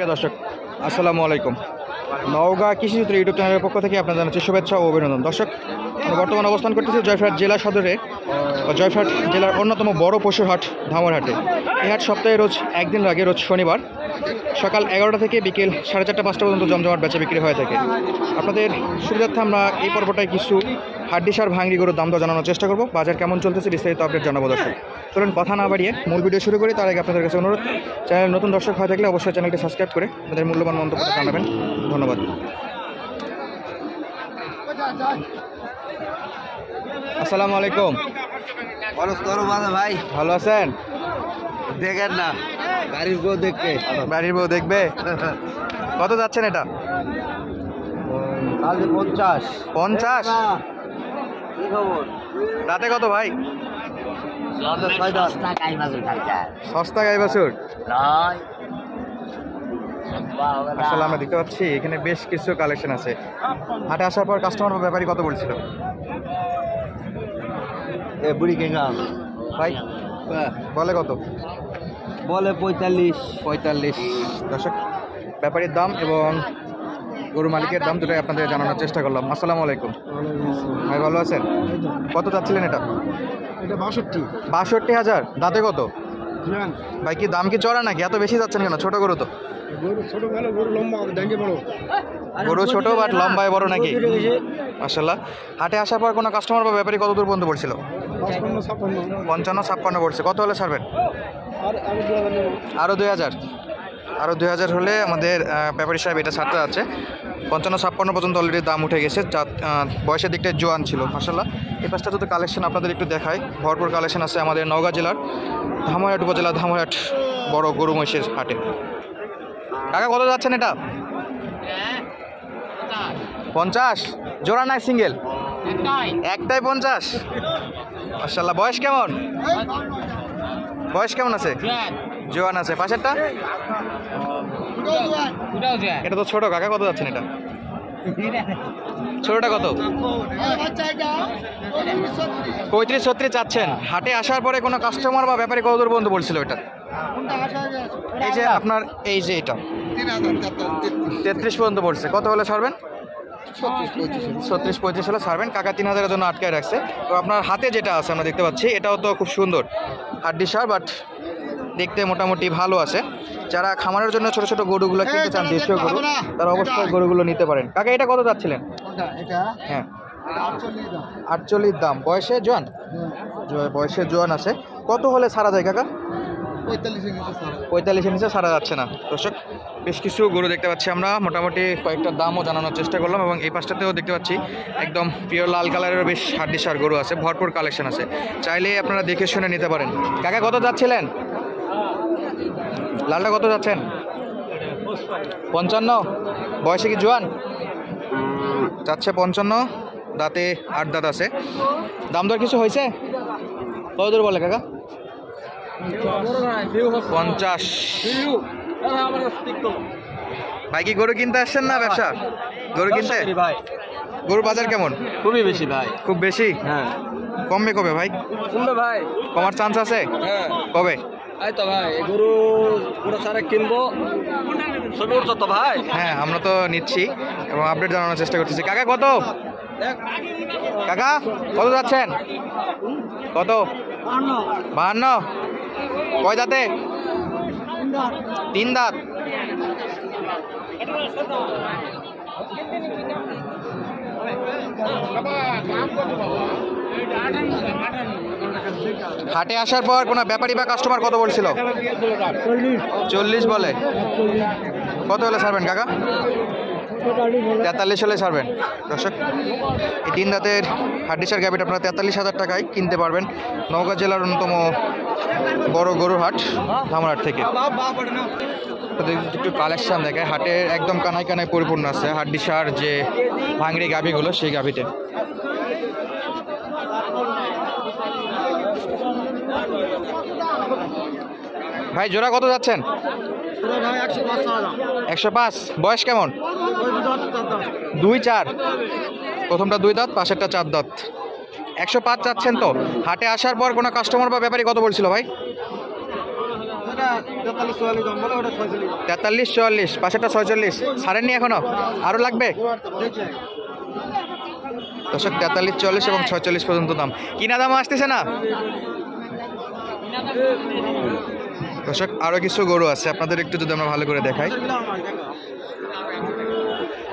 প্রিয় দর্শক আসসালামু আলাইকুম। নওগাঁ কৃষিচিত্র ইউটিউব চ্যানেলের পক্ষ থেকে আপনাদের জানাচ্ছি শুভেচ্ছা ও অভিনন্দন। দর্শক, আমরা বর্তমানে অবস্থান করতেছি জয়ফ্রাট জেলা সদরে জয়ফ্রাট জেলার অন্যতম বড় পশুর হাট ধামরহাটে। এই হাট সপ্তাহে রোজ একদিন লাগে, রোজ শনিবার সকাল 11টা থেকে বিকেল 4:30-5টা পর্যন্ত জমজমাট বেচা বিক্রি হয়ে থাকে। আপনাদের সুবিধার্থে আমরা এই পর্বটায় কিছু হাড্ডিসার ভাঙড়ি গরুর দাম দর জানানোর চেষ্টা করব। বাজার কেমন চলতেছে বিস্তারিত আপডেট জানাবো। দর্শক চলুন কথা না বাড়িয়ে মূল ভিডিও শুরু করি। তার আগে আপনাদের কাছে অনুরোধ, চ্যানেল নতুন দর্শক হয়ে থাকলে অবশ্যই চ্যানেলটি সাবস্ক্রাইব করে আপনাদের মূল্যবান মন্তব্যটা জানাবেন। ধন্যবাদ। আসসালামু আলাইকুম। ভাই ভালো আছেন? দেখেন না, বাড়ির বউ দেখবে। বাড়ির বউ দেখবে। কত যাচ্ছেন এটা? 50। 50? কি খবর? রাতে কত ভাই? সস্তা গাই বাছুর। আসলে আমরা দেখতে পাচ্ছি এখানে বেশ কিছু কালেকশন আছে। হাটে আসার পর কাস্টমার বা ব্যাপারী কত বলছিল বুড়ি কেঙ্গা ভাই? বলে কত? বলে 45। দর্শক, ব্যাপারীর দাম এবং গরু মালিকের দাম দুটোই আপনাদের জানানোর চেষ্টা করলাম। আসসালামু আলাইকুম ভাই, ভালো আছেন? কত যাচ্ছিলেন এটা? 62,000। দাঁতে কত ভাই? কি দাম কি চড়া নাকি? এত বেশি যাচ্ছেন কেন? ছোট গরু তো। গরু ছোট বাট লম্বায় বড় নাকি? মাশাআল্লাহ। হাটে আসার পর কোনো কাস্টমার বা ব্যাপারী কত দূর পর্যন্ত পড়ছিল? 55-56 পড়ছে। কত হলে ছাড়বেন? আরও 2,000 হলে আমাদের ব্যাপারী সাহেব এটা ছাড়তে যাচ্ছে। 55-56 পর্যন্ত অলরেডি দাম উঠে গেছে। বয়সের দিকটায় জোয়ান ছিল মাশাআল্লাহ। এই পাশটা যদি কালেকশন আপনাদের একটু দেখায়, ভরপুর কালেকশন আছে আমাদের নওগাঁ জেলার ধামরহাট উপজেলা ধামরহাট বড় গরু মহিষের হাটে। কাকা কত যাচ্ছেন এটা? 50? জোড়া নাই, সিঙ্গেল? একটাই 50? মাশাআল্লাহ। বয়স কেমন আছে? জোয়ান আছে। পাশেরটা এটা তো ছোট। কাকা কত যাচ্ছেন এটা? ছোটটা কত? 35-36 চাচ্ছেন। হাটে আসার পরে কোনো কাস্টমার বা ব্যাপারী কত দূর পর্যন্ত বলছিল এটা? এই যে আপনার এই যে এটা 33 পর্যন্ত পড়ছে। কত হলে ছাড়বেন? 36-35 হলে ছাড়বেন। কাকা 3,000-এর জন্য আটকায় রাখছে। তো আপনার হাতে যেটা আছে আমরা দেখতে পাচ্ছি, এটাও তো খুব সুন্দর হাড্ডিসার, বাট দেখতে মোটামুটি ভালো আছে। যারা খামারের জন্য ছোট ছোট গরুগুলো কিনতে চান, দেশীয় গরু, তারা অবশ্যই গরুগুলো নিতে পারেন। কাকা এটা কত যাচ্ছিলেন? হ্যাঁ, 48 দাম। বয়সে জোয়ান আছে। কত হলে ছাড়া যায় কাকা? 45-এর নিচে ছাড়া যাচ্ছে না। দর্শক, বেশ কিছু গরু দেখতে পাচ্ছি আমরা, মোটামুটি কয়েকটা দামও জানানোর চেষ্টা করলাম। এবং এই পাশটাতেও দেখতে পাচ্ছি একদম পিওর লাল কালারের বেশ হাড্ডিসার গরু আছে, ভরপুর কালেকশন আছে। চাইলে আপনারা দেখে শুনে নিতে পারেন। কাকা কত যাচ্ছিলেন? লালটা কত যাচ্ছেন? 55? বয়সে কি জোয়ান? যাচ্ছে 55। দাঁতে 8 দাঁত আছে। দাম দর কিছু হয়েছে? কত দূর বলে কাকা? 50। ভাই কি গরু কিনতে আসছেন না ব্যবসা? গরু কিনতে? গরুর বাজার কেমন? খুবই বেশি ভাই। খুব বেশি? হ্যাঁ। কমবে কবে ভাই? ভাই কমার চান্স আছে? হ্যাঁ। কবে? এই তো ভাই, গরু পুরো সারা কিনবো। ছবি উঠছো তো ভাই? হ্যাঁ, আমরা তো নিচ্ছি এবং আপডেট জানানোর চেষ্টা করতেছি। কাকা কত? কাকা কত যাচ্ছেন? কত? 52? কয় দাঁতে? 3 দাঁত। হাটে আসার পর কোনো ব্যাপারী বা কাস্টমার কত বলছিল? 40 বলে। কত হলে ছাড়বেন কাকা? 43 হলে ছাড়বেন। দর্শক, এই 3 দাঁতের হাড্ডিসার গাভীটা আপনারা 43,000 টাকায় কিনতে পারবেন নওগাঁ জেলার অন্যতম বড় গরুর হাট ধামরহাট থেকে। একটু কালেকশন দেখে, হাটে একদম কানায় কানায় পরিপূর্ণ আছে হাড্ডিসার যে ভাঙড়ি গাভীগুলো, সেই গাভীতে। ভাই জোড়া কত যাচ্ছেন? 105। বয়স কেমন? 2-4। প্রথমটা 2 দাঁত, পাশেরটা 4 দাঁত। 105 চাচ্ছেন তো। হাটে আসার পর কোনো কাস্টমার বা ব্যাপারী কত বলছিল ভাই? 43-44, পাশেরটা 46, ছাড়েননি এখনো, আরো লাগবে দর্শক? 43-44 এবং 46 পর্যন্ত দাম, কিনা দাম আসতেছে না দর্শক। আরো কিছু গরু আছে, আপনাদের একটু যদি আমরা ভালো করে দেখাই।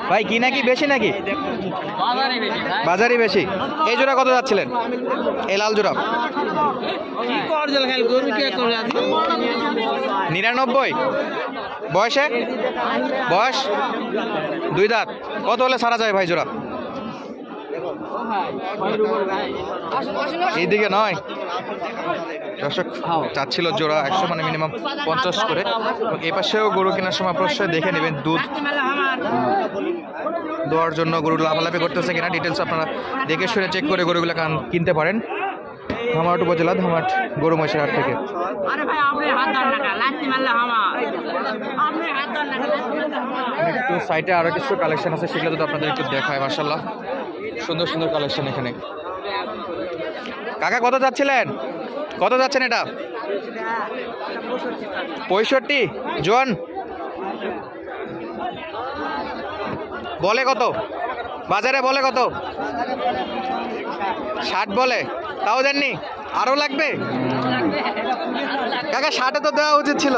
ভাই কি নাকি বেশি নাকি? বাজারই বেশি। এই জোড়া কত যাচ্ছিলেন? এই লাল জোড়া 99। বয়সে বয়স 2 দাঁত। কত হলে ছাড়া যায় ভাই জোড়া? এইদিকে নয় দর্শক, চাচ্ছিল জোড়া 100, মানে মিনিমাম 50 করে। এই পাশেও গরু কেনার সময় প্রশ্রয় দেখে নেবেন, দুধ দেওয়ার জন্য গরু লাফালাফি করতেছে কিনা, ডিটেলস আপনারা দেখে শুনে চেক করে গরুগুলো কিনতে পারেন। ধামহাট উপজেলা, ধামহাট গরু মহিষের হাট থেকে। একটু সাইটে আরো কিছু কালেকশন আছে, সেগুলো যদি আপনাদের একটু দেখায়। মাশাআল্লাহ সুন্দর সুন্দর কালেকশন এখানে। কাকা কত যাচ্ছিলেন? কত যাচ্ছেন এটা? 65 জন। বলে কত? বাজারে বলে কত? 60 বলে, তাও দেননি? আরো লাগবে কাকা? 60-এ তো দেওয়া উচিত ছিল।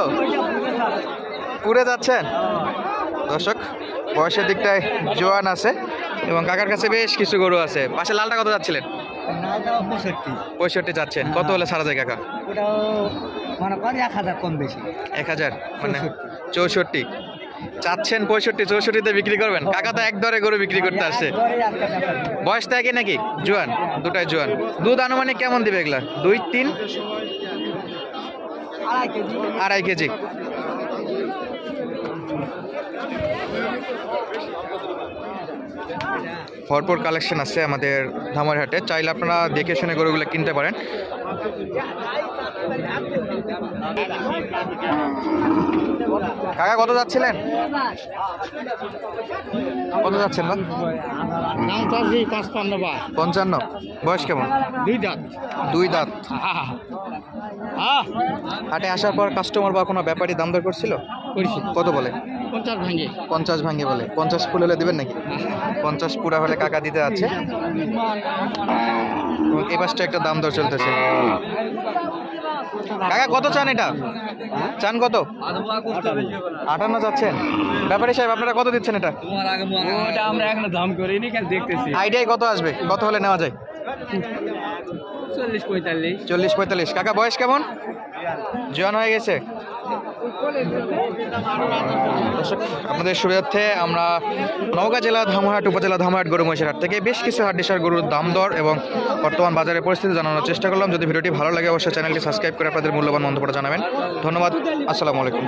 পুড়ে যাচ্ছেন দর্শক, বয়সের দিকটায় জোয়ান আছে এবং কাকার কাছে বেশ কিছু গরু আছে। পাশে লালটা কত যাচ্ছিলেন? 65 যাচ্ছেন। কত হলে ছাড়া যায় কাকা? 1000 কম বেশি। 1000 মানে 64 চাচ্ছেন। 65-64-তে বিক্রি করবেন? কাকা তো এক দরে গরু বিক্রি করতে আসছে। বয়সটা একই নাকি? জোয়ান, দুটাই জোয়ান। দুধ আনুমানিক কেমন দিবে এগুলা? 2-3 2.5 কেজি। ভরপুর কালেকশন আছে আমাদের ধামহাট হাটে, চাইলে আপনারা দেখে শুনে গরুগুলো কিনতে পারেন। কাকা কত যাচ্ছিলেন? কত যাচ্ছেন না? 55। বয়স কেমন? 2 দাঁত। হাটে আসার পর কাস্টমার বা কোনো ব্যাপারী দাম দর করছিল? কত বলে? 50 ভাঙে বলে। 50 ফুল হলে দিবেন নাকি? 50 পুরা হলে কাকা দিতে আছে। এবং এই পাশটা একটা দাম দর চলতেছে। কাকা কত চান এটা? চান কত? 58 যাচ্ছেন। ব্যাপারী সাহেব আপনারা কত দিচ্ছেন এটা? আমরা এখনো দাম করিনি, খালি দেখতেছি। আইডিয়ায় কত আসবে? কত হলে নেওয়া যায়? 40-45। 40-45। কাকা বয়স কেমন? জোয়ান হয়ে গেছে। দর্শক আপনাদের সুবিধার্থে আমরা নওগাঁ জেলা ধামহাট উপজেলা ধামহাট গরু মহিষের হাট থেকে বেশ কিছু হাড্ডিসার গরুর দাম দর এবং বর্তমান বাজারের পরিস্থিতি জানানোর চেষ্টা করলাম। যদি ভিডিওটি ভালো লাগে অবশ্যই চ্যানেলটি সাবস্ক্রাইব করে আপনাদের মূল্যবান মন্তব্য জানাবেন। ধন্যবাদ। আসসালামু আলাইকুম।